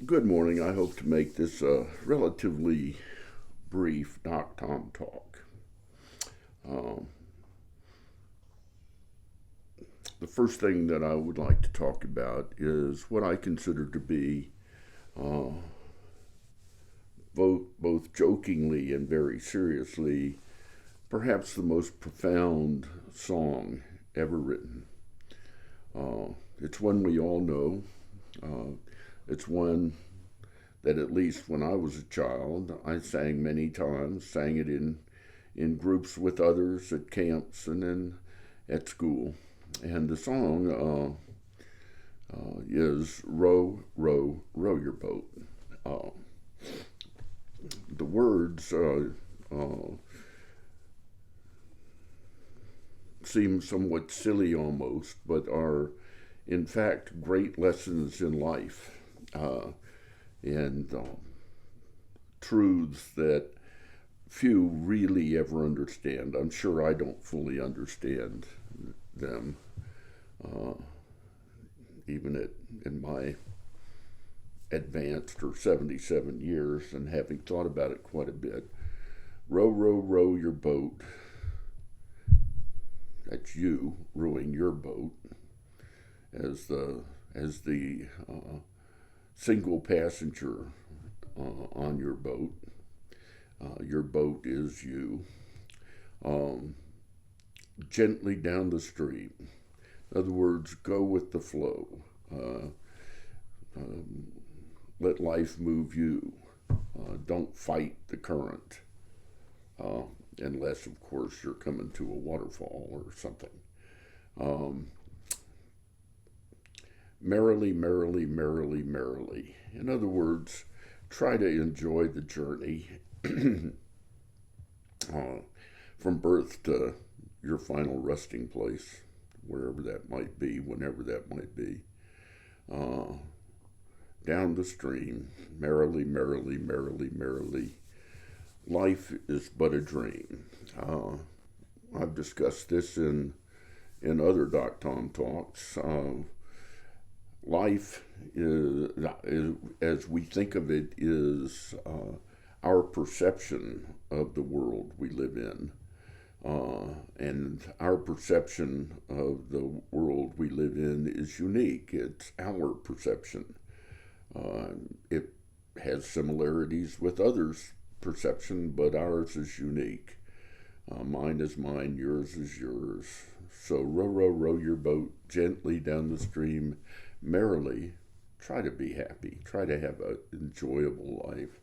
Good morning. I hope to make this a relatively brief Doc Tom talk. Um, the first thing that I would like to talk about is what I consider to be uh, both jokingly and very seriously, perhaps the most profound song ever written. It's one we all know. It's one that at least when I was a child, I sang many times, sang it in groups with others at camps and then at school. And the song is Row, Row, Row Your Boat. Uh, the words seem somewhat silly almost, but are in fact great lessons in life and truths that few really ever understand. I'm sure I don't fully understand them, uh, even in my advanced or 77 years and having thought about it quite a bit. Row, row, row your boat. That's you rowing your boat as the single passenger on your boat. Your boat is you. Um, Gently down the stream. In other words, go with the flow. Uh, um, Let life move you. Don't fight the current, uh, unless, of course, you're coming to a waterfall or something. Um, Merrily, merrily, merrily, merrily. In other words, try to enjoy the journey uh, from birth to your final resting place, wherever that might be, whenever that might be. Uh, Down the stream, merrily, merrily, merrily, merrily. Life is but a dream. I've discussed this in other Doc Tom talks. Life as we think of it, is our perception of the world we live in. And our perception of the world we live in is unique. It's our perception. It has similarities with others' perception, but ours is unique. Mine is mine, yours is yours. So row, row, row your boat gently down the stream, merrily. Try to be happy. Try to have an enjoyable life.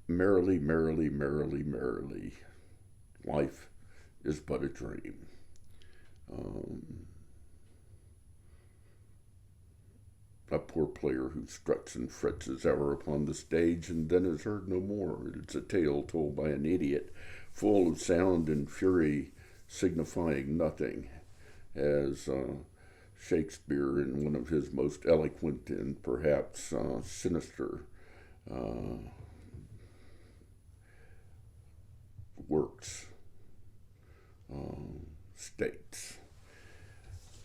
Merrily, merrily, merrily, merrily. Life is but a dream. Um, a poor player who struts and frets his hour upon the stage and then is heard no more. It's a tale told by an idiot, full of sound and fury, signifying nothing, as Shakespeare, in one of his most eloquent and perhaps sinister uh, works, states.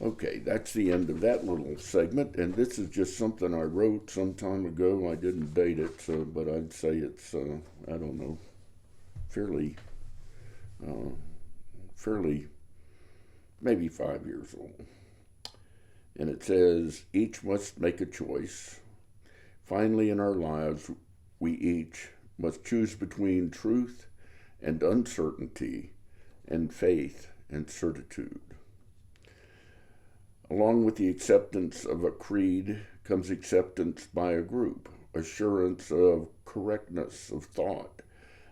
Okay, that's the end of that little segment, and this is just something I wrote some time ago. I didn't date it, but I'd say it's, I don't know, fairly, uh, fairly, maybe 5 years old. And it says, each must make a choice. Finally, in our lives, we each must choose between truth and uncertainty and faith and certitude. Along with the acceptance of a creed comes acceptance by a group, assurance of correctness of thought,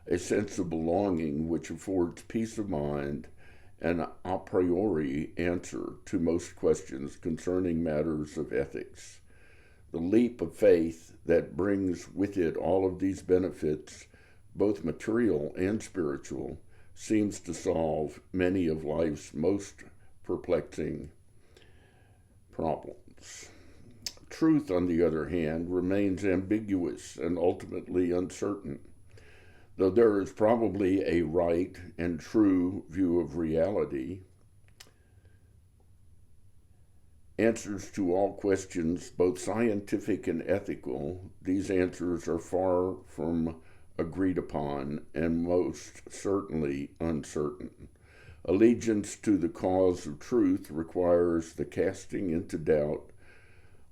a sense of belonging which affords peace of mind, an a priori answer to most questions concerning matters of ethics. The leap of faith that brings with it all of these benefits, both material and spiritual, seems to solve many of life's most perplexing problems. Truth, on the other hand, remains ambiguous and ultimately uncertain. Though there is probably a right and true view of reality, answers to all questions, both scientific and ethical. These answers are far from agreed upon and most certainly uncertain. Allegiance to the cause of truth requires the casting into doubt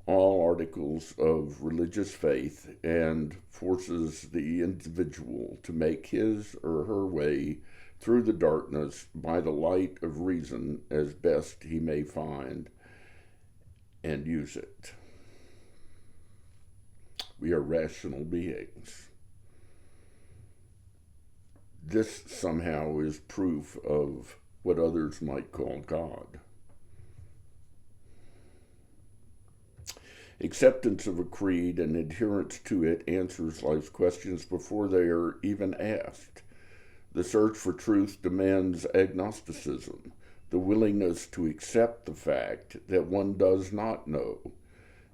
all articles of religious faith and forces the individual to make his or her way through the darkness by the light of reason as best he may find and use it. We are rational beings. This somehow is proof of what others might call God. Acceptance of a creed and adherence to it answers life's questions before they are even asked. The search for truth demands agnosticism, the willingness to accept the fact that one does not know,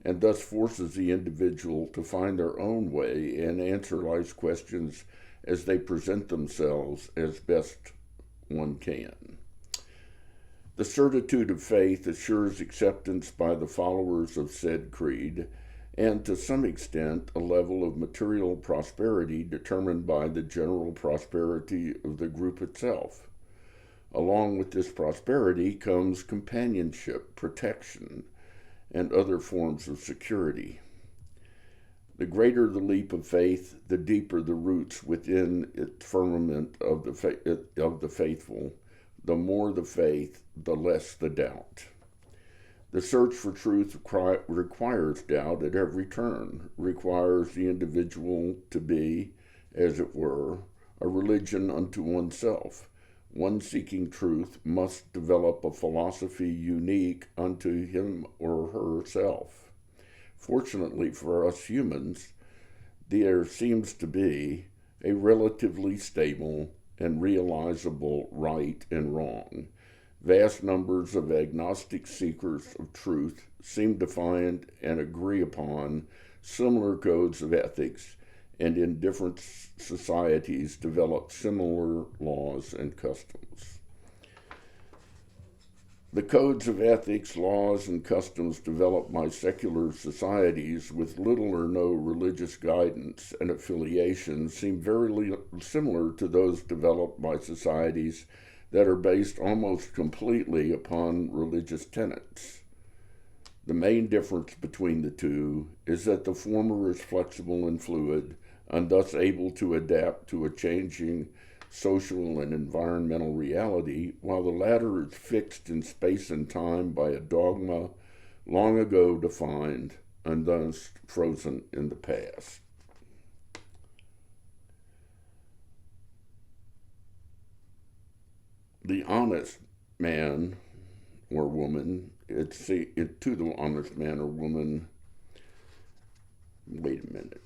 and thus forces the individual to find their own way and answer life's questions as they present themselves as best one can. The certitude of faith assures acceptance by the followers of said creed, and to some extent a level of material prosperity determined by the general prosperity of the group itself. Along with this prosperity comes companionship, protection, and other forms of security. The greater the leap of faith, the deeper the roots within its firmament of the faithful. The more the faith, the less the doubt. The search for truth requires doubt at every turn, requires the individual to be, as it were, a religion unto oneself. One seeking truth must develop a philosophy unique unto him or herself. Fortunately for us humans, there seems to be a relatively stable and realizable right and wrong. Vast numbers of agnostic seekers of truth seem to find and agree upon similar codes of ethics, and in different societies develop similar laws and customs. The codes of ethics, laws, and customs developed by secular societies with little or no religious guidance and affiliation seem very similar to those developed by societies that are based almost completely upon religious tenets. The main difference between the two is that the former is flexible and fluid, and thus able to adapt to a changing social and environmental reality, while the latter is fixed in space and time by a dogma long ago defined and thus frozen in the past. The honest man or woman, to the honest man or woman, wait a minute.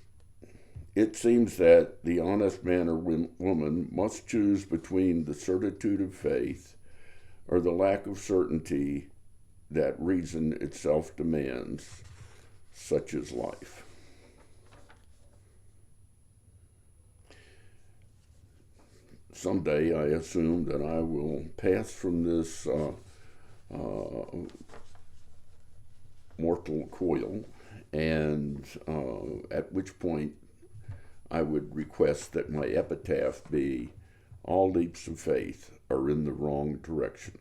It seems that the honest man or woman must choose between the certitude of faith or the lack of certainty that reason itself demands, such as life. Someday I assume that I will pass from this mortal coil, and at which point I would request that my epitaph be, "All leaps of faith are in the wrong direction."